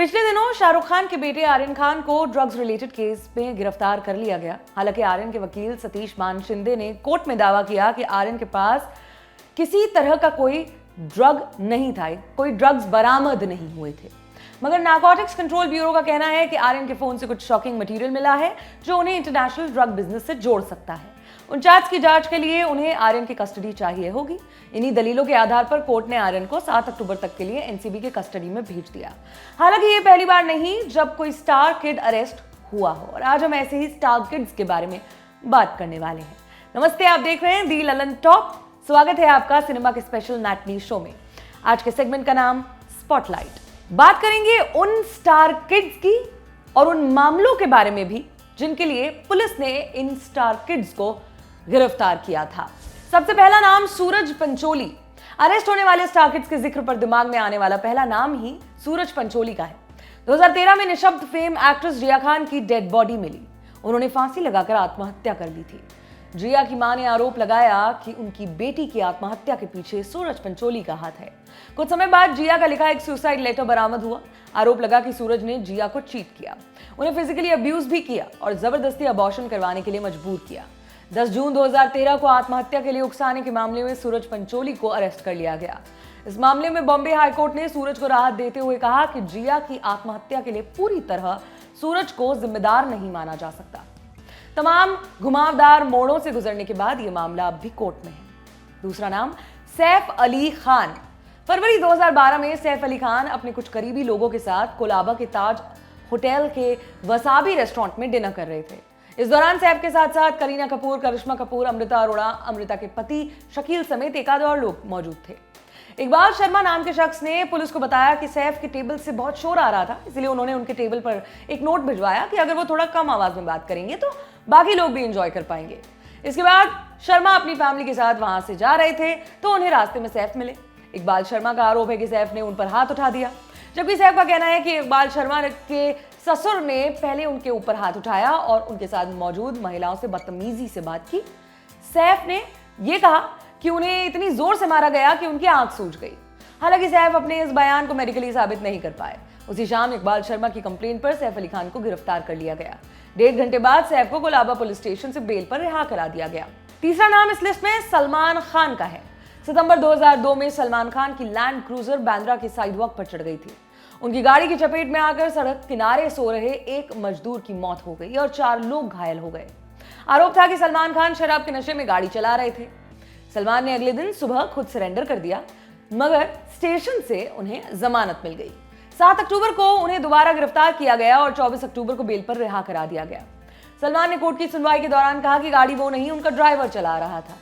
पिछले दिनों शाहरुख खान के बेटे आर्यन खान को ड्रग्स रिलेटेड केस में गिरफ्तार कर लिया गया। हालांकि आर्यन के वकील सतीश मान शिंदे ने कोर्ट में दावा किया कि आर्यन के पास किसी तरह का कोई ड्रग नहीं था, कोई ड्रग्स बरामद नहीं हुए थे। मगर नारकोटिक्स कंट्रोल ब्यूरो का कहना है कि आर्यन के फोन से कुछ शॉकिंग मटेरियल मिला है जो उन्हें इंटरनेशनल ड्रग बिजनेस से जोड़ सकता है। उन चार्ज की जांच के लिए उन्हें आर्यन की कस्टडी चाहिए होगी। इन्हीं दलीलों के आधार पर कोर्ट ने आर्यन को 7 अक्टूबर तक के लिए एनसीबी के कस्टडी में भेज दिया। हालांकि ये पहली बार नहीं जब कोई स्टार किड अरेस्ट हुआ हो, और आज हम ऐसे ही स्टार किड्स के बारे में बात करने वाले हैं। नमस्ते, आप देख रहे हैं दी ललन टॉप। स्वागत है आपका सिनेमा के स्पेशल मैटनी शो में। आज के सेगमेंट का नाम स्पॉटलाइट। बात करेंगे उन स्टार किड्स की और उन मामलों के बारे में भी जिनके लिए पुलिस ने इन स्टार किड्स को गिरफ्तार किया था। सबसे पहला नाम सूरज पंचोली। अरेस्ट होने वाले स्टार किड्स के जिक्र पर दिमाग में आने वाला पहला नाम ही सूरज पंचोली का है। 2013 में निशब्द फेम एक्ट्रेस जिया खान की डेड बॉडी मिली। उन्होंने फांसी लगाकर आत्महत्या कर ली थी। जिया की मां ने आरोप लगाया कि उनकी बेटी की आत्महत्या के पीछे सूरज पंचोली का हाथ है। कुछ समय बाद जिया का लिखा एक सुसाइड लेटर बरामद हुआ। आरोप लगा कि सूरज ने जिया को चीट किया, उन्हें फिजिकली अब्यूज भी किया और जबरदस्ती अबॉर्शन करवाने के लिए मजबूर किया। 10 जून 2013 को आत्महत्या के लिए उकसाने के मामले में सूरज पंचोली को अरेस्ट कर लिया गया। इस मामले में बॉम्बे हाईकोर्ट ने सूरज को राहत देते हुए कहा कि जिया की आत्महत्या के लिए पूरी तरह सूरज को जिम्मेदार नहीं माना जा सकता। तमाम घुमावदार मोड़ों से गुजरने के बाद यह मामला अब भी कोर्ट में है। दूसरा नाम सैफ अली खान। फरवरी 2012 में सैफ अली खान अपने कुछ करीबी लोगों के साथ कोलाबा के ताज होटल के वसाबी रेस्टोरेंट में डिनर कर रहे थे। इस दौरान सैफ के साथ साथ करीना कपूर, करिश्मा कपूर, अमृता अरोड़ा, अमृता के पति शकील समेत एक आध और लोग मौजूद थे। इकबाल शर्मा नाम के शख्स ने पुलिस को बताया कि सैफ के टेबल से बहुत शोर आ रहा था, इसलिए उन्होंने उनके टेबल पर एक नोट भिजवाया कि अगर वो थोड़ा कम आवाज में बात करेंगे तो बाकी लोग भी एंजॉय कर पाएंगे। इसके बाद शर्मा अपनी फैमिली के साथ वहां से जा रहे थे तो उन्हें रास्ते में सैफ मिले। इकबाल शर्मा का आरोप है कि सैफ ने उन पर हाथ उठा दिया, जबकि सैफ का कहना है कि इकबाल शर्मा के ससुर ने पहले उनके ऊपर हाथ उठाया और उनके साथ मौजूद महिलाओं से बदतमीजी से बात की। सैफ ने यह कहा कि उन्हें इतनी जोर से मारा गया कि उनकी आंख सूज गई। हालांकि सैफ अपने इस बयान को मेडिकली साबित नहीं कर पाए। उसी शाम इकबाल शर्मा की कंप्लेन पर सैफ अली खान को गिरफ्तार कर लिया गया। 1.5 घंटे बाद सैफ को कोलाबा पुलिस स्टेशन से बेल पर रिहा करा दिया गया। तीसरा नाम इस लिस्ट में सलमान खान का है। सितंबर 2002 में सलमान खान की लैंड क्रूजर बांद्रा के साइडवॉक पर चढ़ गई थी। उनकी गाड़ी की चपेट में आकर सड़क किनारे सो रहे एक मजदूर की मौत हो गई और 4 लोग घायल हो गए। आरोप था कि सलमान खान शराब के नशे में गाड़ी चला रहे थे। सलमान ने अगले दिन सुबह खुद सरेंडर कर दिया, मगर स्टेशन से उन्हें जमानत मिल गई। 7 अक्टूबर को उन्हें दोबारा गिरफ्तार किया गया और 24 अक्टूबर को बेल पर रिहा करा दिया गया। सलमान ने कोर्ट की सुनवाई के दौरान कहा कि गाड़ी वो नहीं, उनका ड्राइवर चला रहा था।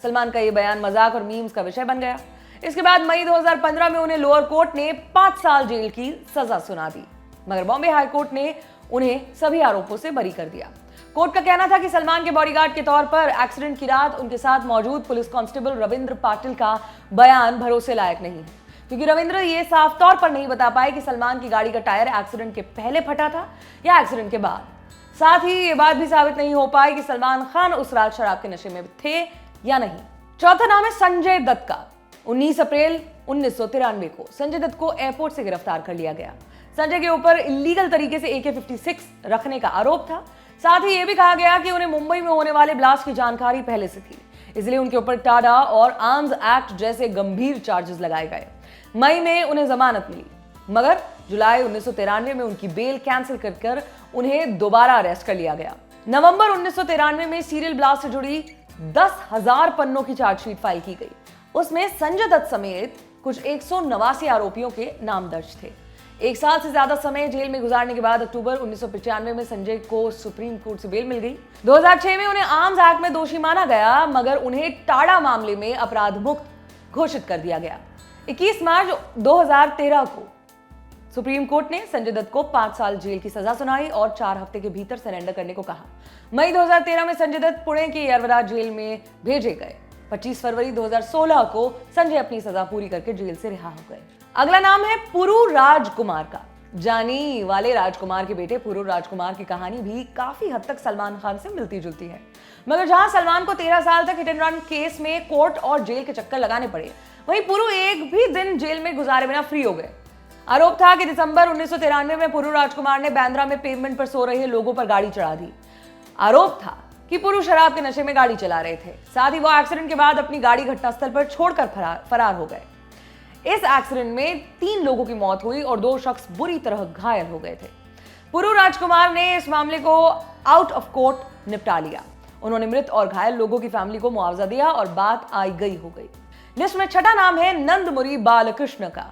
सलमान का यह बयान मजाक और मीम्स का विषय बन गया। इसके बाद मई 2015 में उन्हें लोअर कोर्ट ने 5 साल जेल की सजा सुना दी, मगर बॉम्बे हाई कोर्ट ने उन्हें सभी आरोपों से बरी कर दिया। कोर्ट का कहना था कि सलमान के बॉडीगार्ड के तौर पर एक्सीडेंट की रात उनके साथ मौजूद पुलिस कांस्टेबल रविंद्र पाटिल का बयान भरोसे लायक नहीं है, क्योंकि रविंद्र ये साफ तौर पर नहीं बता पाए कि सलमान की गाड़ी का टायर एक्सीडेंट के पहले फटा था या एक्सीडेंट के बाद। साथ ही ये बात भी साबित नहीं हो पाई कि सलमान खान उस रात शराब के नशे में थे या नहीं। चौथा नाम है संजय दत्त का। 19 अप्रैल 1993 को संजय दत्त को एयरपोर्ट से गिरफ्तार कर लिया गया। संजय के ऊपर इलीगल तरीके से AK-56 रखने का आरोप था। साथ ही यह भी कहा गया कि उन्हें मुंबई में होने वाले ब्लास्ट की जानकारी पहले से थी, इसलिए उनके ऊपर टाडा और आर्म्स एक्ट जैसे गंभीर चार्जेस लगाए गए। मई में उन्हें जमानत मिली, मगर जुलाई 1993 में उनकी बेल कैंसिल कर उन्हें दोबारा अरेस्ट कर लिया गया। नवंबर 1993 में सीरियल ब्लास्ट से जुड़ी 10,000 पन्नों की चार्जशीट फाइल की गई। उसमें संजय दत्त समेत कुछ 189 आरोपियों के नाम दर्ज थे। 1 साल से ज्यादा समय जेल में गुजारने के बाद अक्टूबर 1995 में संजय को सुप्रीम कोर्ट से बेल मिल गई। 2006 में उन्हें आर्म्स एक्ट में दोषी माना गया, मगर उन्हें टाडा मामले में अपराध मुक्त घोषित कर दिया गया। 21 मार्च 2013 को सुप्रीम कोर्ट ने संजय दत्त को 5 साल जेल की सजा सुनाई और 4 हफ्ते के भीतर सरेंडर करने को कहा। मई 2013 में संजय दत्त पुणे के यरवराज जेल में भेजे गए। 25 फरवरी 2016 को संजय अपनी सजा पूरी करके जेल से रिहा हो गए। अगला नाम है पुरु राजकुमार का। जानी वाले राजकुमार के बेटे पुरु राजकुमार की कहानी भी काफी हद तक सलमान खान से मिलती जुलती है, मगर जहां सलमान को 13 साल तक हिट एंड रन केस में कोर्ट और जेल के चक्कर लगाने पड़े, वहीं पुरु एक भी दिन जेल में गुजारे बिना फ्री हो गए। आरोप था कि दिसंबर 1993 में पुरु राजकुमार ने बांद्रा में पेवमेंट पर सो रहे लोगों पर गाड़ी चढ़ा दी। आरोप था कि पुरु शराब के नशे में गाड़ी चला रहे थे। साथ ही वो एक्सीडेंट के बाद अपनी गाड़ी घटनास्थल पर छोड़कर फरार हो गए। इस एक्सीडेंट में 3 लोगों की मौत हुई और 2 शख्स बुरी तरह घायल हो गए थे। पुरु राजकुमार ने इस मामले को आउट ऑफ कोर्ट निपटा लिया। उन्होंने मृत और घायल लोगों की फैमिली को मुआवजा दिया और बात आई गई हो गई। लिस्ट में छठा नाम है नंदमुरी बालकृष्ण का।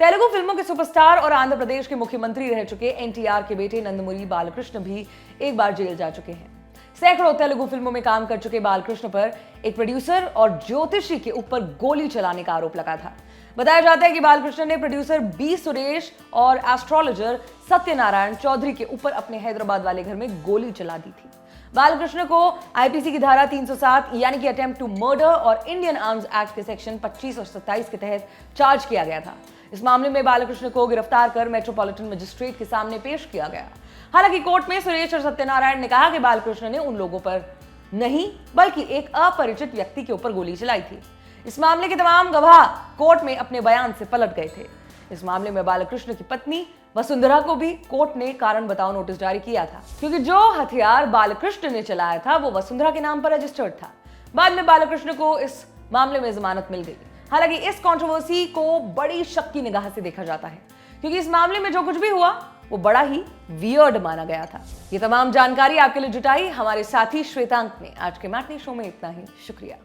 तेलुगु फिल्मों के सुपरस्टार और आंध्र प्रदेश के मुख्यमंत्री रह चुके एनटीआर के बेटे नंदमुरी बालकृष्ण भी एक बार जेल जा चुके हैं। सैकड़ों तेलुगु फिल्मों में काम कर चुके बालकृष्ण पर एक प्रोड्यूसर और ज्योतिषी के ऊपर गोली चलाने का आरोप लगा था। बताया जाता है कि बालकृष्ण ने प्रोड्यूसर बी सुरेश और एस्ट्रोलॉजर सत्यनारायण चौधरी के ऊपर अपने हैदराबाद वाले घर में गोली चला दी थी। बालकृष्ण को आईपीसी की धारा 307 यानी कि अटेम्प्ट टू मर्डर और इंडियन आर्म्स एक्ट के सेक्शन 25 और 27 के तहत चार्ज किया गया था। इस मामले में बालकृष्ण को गिरफ्तार कर मेट्रोपॉलिटन मजिस्ट्रेट के सामने पेश किया गया। हालांकि कोर्ट में सुरेश और सत्यनारायण ने कहा कि बालकृष्ण ने उन लोगों पर नहीं बल्कि एक अपरिचित व्यक्ति के ऊपर गोली चलाई थी। इस मामले के तमाम गवाह कोर्ट में अपने बयान से पलट गए थे। इस मामले में बालकृष्ण की पत्नी वसुंधरा को भी कोर्ट ने कारण बताओ नोटिस जारी किया था, क्योंकि जो हथियार बालकृष्ण ने चलाया था वो वसुंधरा के नाम पर रजिस्टर्ड था। बाद में बालकृष्ण को इस मामले में जमानत मिल गई। हालांकि इस कंट्रोवर्सी को बड़ी शक की निगाह से देखा जाता है, क्योंकि इस मामले में जो कुछ भी हुआ वो बड़ा ही वियर्ड माना गया था। ये तमाम जानकारी आपके लिए जुटाई हमारे साथी श्वेतांक ने। आज के मैटनी शो में इतना ही। शुक्रिया।